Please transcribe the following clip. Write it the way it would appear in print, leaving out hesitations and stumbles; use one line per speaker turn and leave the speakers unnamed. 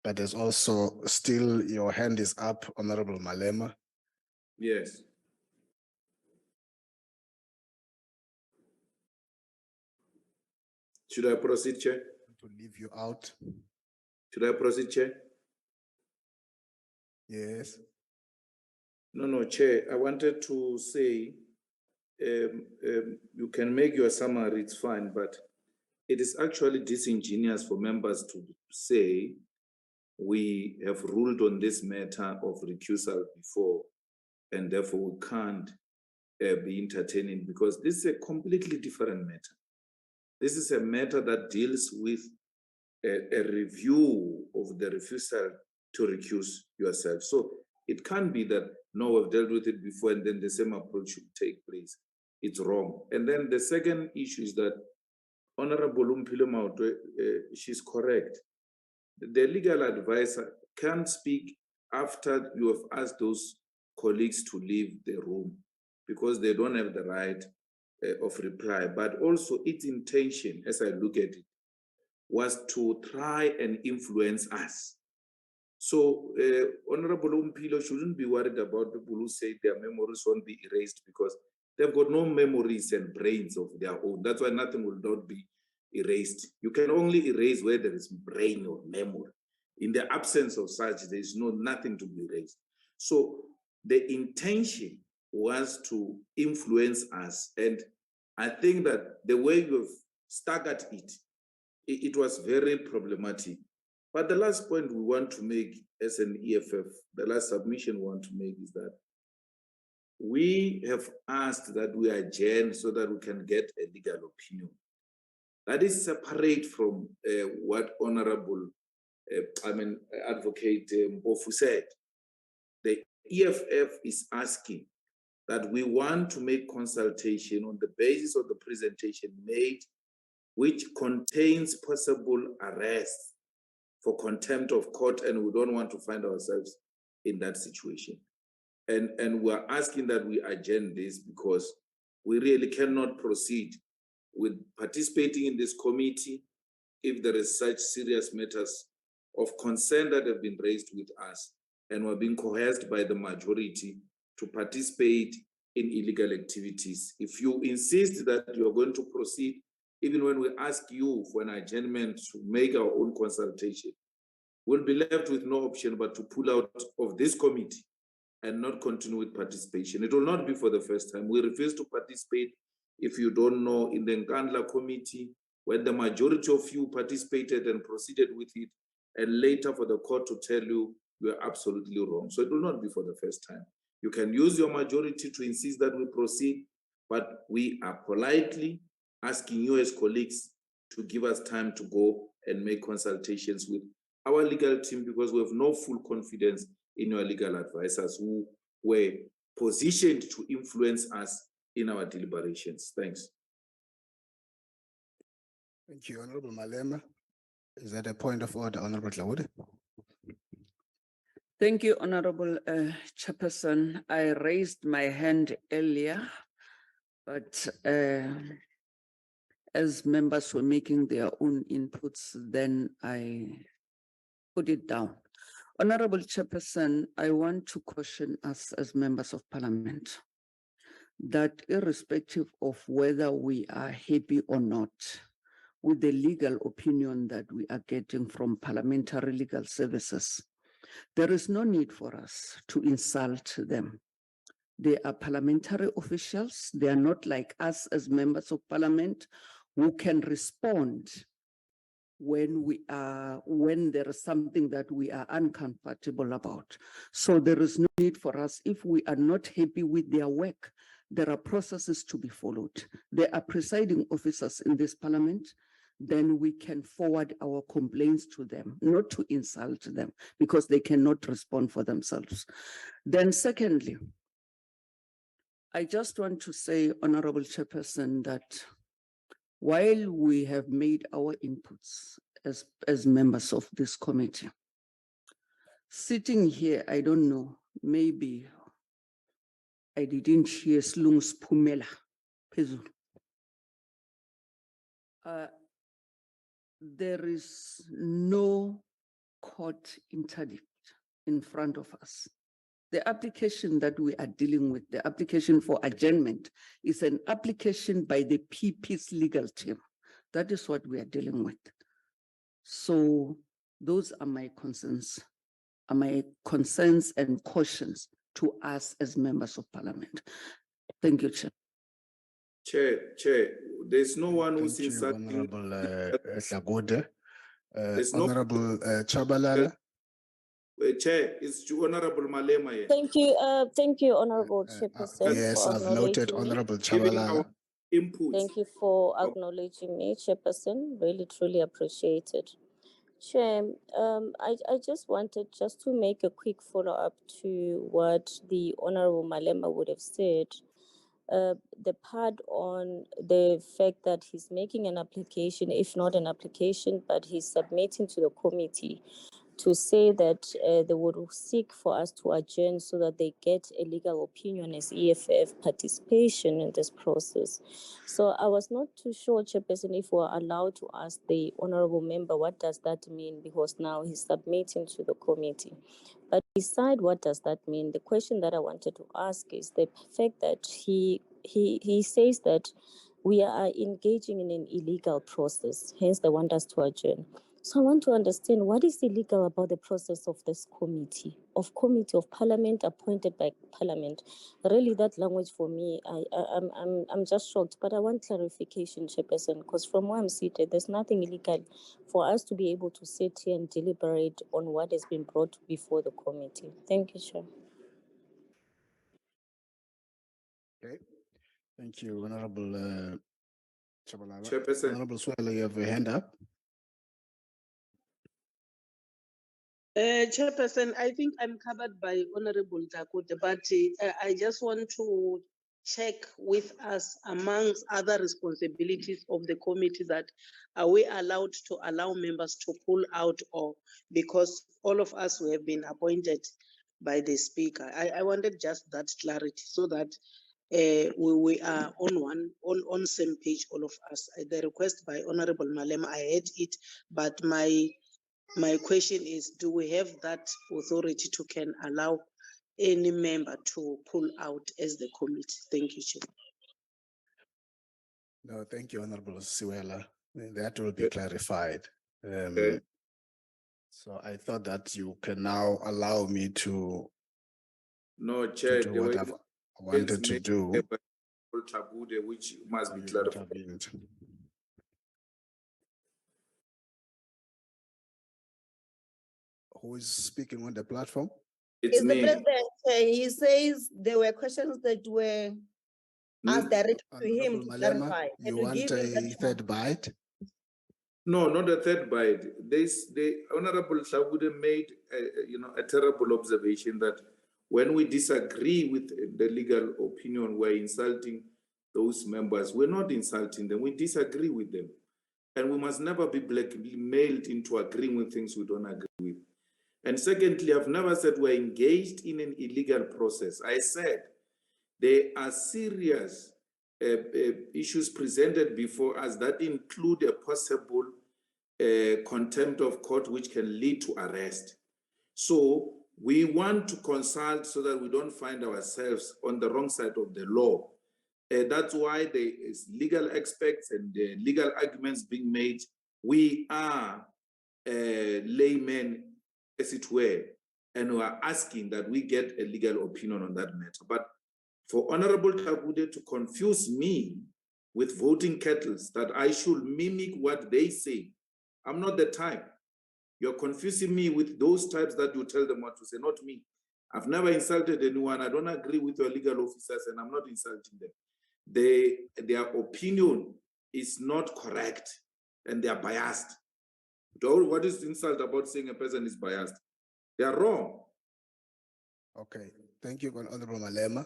But there's also still your hand is up, Honorable Malema.
Yes. Should I proceed, Chair?
To leave you out.
Should I proceed, Chair?
Yes.
No, Chair. I wanted to say you can make your summary, it's fine, but it is actually disingenuous for members to say we have ruled on this matter of recusal before and therefore we can't be entertaining, because this is a completely different matter. This is a matter that deals with a review of the refusal to recuse yourself. So it can't be that, no, we've dealt with it before and then the same approach should take place. It's wrong. And then the second issue is that Honorable Mpilo Maotwe, she's correct. The legal advisor can't speak after you have asked those colleagues to leave the room because they don't have the right of reply. But also its intention, as I look at it, was to try and influence us. So Honorable Mpilo shouldn't be worried about people who say their memories won't be erased because they've got no memories and brains of their own. That's why nothing will not be erased. You can only erase where there is brain or memory. In the absence of such, there is nothing to be erased. So the intention was to influence us. And I think that the way you've staggered it was very problematic. But the last point we want to make as an EFF, the last submission we want to make is that we have asked that we adjourn so that we can get a legal opinion. That is separate from what Honorable Advocate Mpofu said. The EFF is asking that we want to make consultation on the basis of the presentation made, which contains possible arrests for contempt of court, and we don't want to find ourselves in that situation. And we're asking that we adjourn this because we really cannot proceed with participating in this committee if there is such serious matters of concern that have been raised with us, and we're being coerced by the majority to participate in illegal activities. If you insist that you're going to proceed, even when we ask you for an adjournment to make our own consultation, we'll be left with no option but to pull out of this committee and not continue with participation. It will not be for the first time. We refuse to participate, if you don't know, in the Nkandla committee, where the majority of you participated and proceeded with it, and later for the court to tell you you are absolutely wrong. So it will not be for the first time. You can use your majority to insist that we proceed, but we are politely asking you as colleagues to give us time to go and make consultations with our legal team, because we have no full confidence in your legal advisors who were positioned to influence us in our deliberations. Thanks.
Thank you, Honorable Malema. Is that a point of order, Honorable Dlakude?
Thank you, Honorable Chairperson. I raised my hand earlier, but as members were making their own inputs, then I put it down. Honorable Chairperson, I want to caution us as members of Parliament that irrespective of whether we are happy or not with the legal opinion that we are getting from Parliamentary Legal Services, there is no need for us to insult them. They are parliamentary officials. They are not like us as members of Parliament who can respond when there is something that we are uncomfortable about. So there is no need for us. If we are not happy with their work, there are processes to be followed. There are presiding officers in this Parliament. Then we can forward our complaints to them, not to insult them, because they cannot respond for themselves. Then secondly, I just want to say, Honorable Chairperson, that while we have made our inputs as members of this committee, sitting here, I don't know, maybe I didn't hear Slung's Pumela. There is no court interdict in front of us. The application that we are dealing with, the application for adjournment, is an application by the PP's legal team. That is what we are dealing with. So those are my concerns and cautions to us as members of parliament. Thank you, Chair.
Chair, there's no one who's
Thank you,
insulting.
Honorable Dlakude.
There's no-
Honorable Chabalala.
Chair, it's Honorable Malema here.
Thank you, Honorable Chairperson.
Yes,
for
I've noted
acknowledging me.
Honorable
Giving our
Chabalala.
input.
Thank you for acknowledging me, Chairperson. Really, truly appreciate it. Chair, I just wanted to make a quick follow-up to what the Honorable Malema would have said. The part on the fact that he's making an application, if not an application, but he's submitting to the committee to say that they would seek for us to adjourn so that they get a legal opinion as EFF participation in this process. So I was not too sure, Chairperson, if we're allowed to ask the honorable member, what does that mean? Because now he's submitting to the committee. But beside what does that mean, the question that I wanted to ask is the fact that he says that we are engaging in an illegal process, hence they want us to adjourn. So I want to understand what is illegal about the process of this committee of parliament appointed by parliament. Really, that language for me, I'm just shocked. But I want clarification, Chairperson, because from where I'm seated, there's nothing illegal for us to be able to sit here and deliberate on what has been brought before the committee. Thank you, Chair.
Okay. Thank you, Honorable Chabalala.
Chairperson.
Honorable Swela, you have a hand up.
Chairperson, I think I'm covered by Honorable Dlakude, but I just want to check with us amongst other responsibilities of the committee that are we allowed to allow members to pull out, or because all of us who have been appointed by the speaker. I wanted just that clarity so that we are on same page, all of us. The request by Honorable Malema, I heard it, but my question is, do we have that authority to can allow any member to pull out as the committee? Thank you, Chair.
No, thank you, Honorable Siwela. That will be clarified.
Okay.
So I thought that you can now allow me to
No, Chair,
do
the
what
way
I've wanted to do.
Dlakude, which must be
You
clarified.
intervened. Who is speaking on the platform?
It's
Is the
me.
president, he says there were questions that were asked directly to him
Honorable
to
Malema,
clarify.
you
and to
want
give him
a
that
third bite?
No, not a third bite. The Honorable Dlakude made a terrible observation that when we disagree with the legal opinion, we're insulting those members. We're not insulting them. We disagree with them. And we must never be blackmailed into agreeing with things we don't agree with. And secondly, I've never said we're engaged in an illegal process. I said there are serious issues presented before us that include a possible contempt of court which can lead to arrest. So we want to consult so that we don't find ourselves on the wrong side of the law. That's why there is legal experts and legal arguments being made. We are laymen, as it were, and we are asking that we get a legal opinion on that matter. But for Honorable Dlakude to confuse me with voting kettles, that I should mimic what they say, I'm not the type. You're confusing me with those types that you tell them what to say, not me. I've never insulted anyone. I don't agree with your legal officers, and I'm not insulting them. Their opinion is not correct, and they are biased. What is insult about saying a person is biased? They are wrong.
Okay, thank you, Honorable Malema.